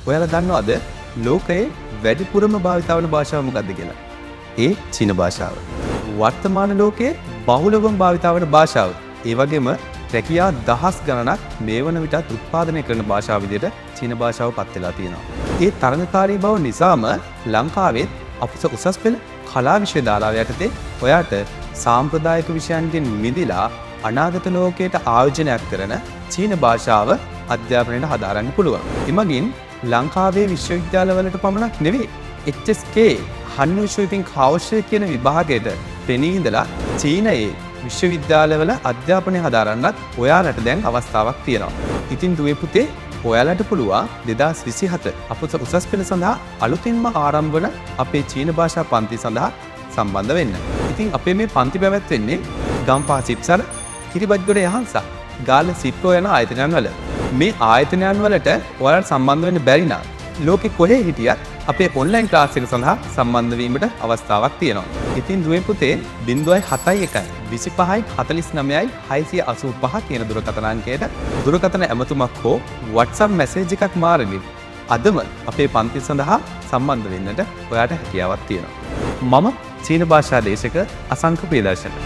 ඔයාලා දන්නවද ලෝකයේ වැඩිපුරම භාවිත වන භාෂාව මොකක්ද කියලා? ඒ චීන භාෂාව. වර්තමාන ලෝකයේ බහුලවම භාවිත වන භාෂාව. ඒ වගේම රැකියා දහස් ගණනක් මේ වන විටත් උත්පාදනය කරන භාෂාව විදිහට චීන භාෂාව පත් වෙලා තියෙනවා. ඒ තරඟකාරී බව නිසාම ලංකාවේ උසස් පෙළ කලා විශ්වවිද්‍යාලය යටතේ ඔයාට සාම්ප්‍රදායික විෂයන්ගෙන් මිදිලා අනාගත ලෝකයට ආයෝජනයක් කරන චීන භාෂාව අධ්‍යාපනයට හදාරන්න පුළුවන්. එමගින් ලංකාවේ විශ්වවිද්‍යාලවලට පමණක් නෙවෙයි HSK හන්වු ෂුයිපින් කාවශ්‍ය කියන විභාගයට පෙනී ඉඳලා චීනයේ විශ්වවිද්‍යාලවල අධ්‍යාපනය හදාරන්නත් ඔයාලට දැන් අවස්ථාවක් තියෙනවා. ඉතින් දුවේ පුතේ ඔයාලට පුළුවන් 2027 අපොස උසස් පෙළ සඳහා අලුතින්ම ආරම්භ වන අපේ චීන භාෂා පන්ති සඳහා සම්බන්ධ වෙන්න. ඉතින් අපේ මේ පන්ති පැවැත්වෙන්නේ ගම්පහ සිප්සල, කිරිබත්ගොඩ යහංසා, ගාල්ල සිප්පෝ යන ආයතනයන් වල. මේ ආයතනයන් වලට ඔයාලට සම්බන්ධ වෙන්න බැරි නම් ලෝකෙ කොහේ හිටියත් අපේ ඔන්ලයින් ක්ලාස් එක සඳහා සම්බන්ධ වීමට අවස්ථාවක් තියෙනවා. ඉතින් දුවේ පුතේ 071 25 49 685 කියන දුරකථන අංකයට දුරකථන ඇමතුමක් හෝ WhatsApp මැසේජ් එකක් මාරමින් අදම අපේ පන්ති සඳහා සම්බන්ධ වෙන්නට ඔයාට හැකියාවක් තියෙනවා. මම චීන භාෂා දේශක අසංක ප්‍රියදර්ශන.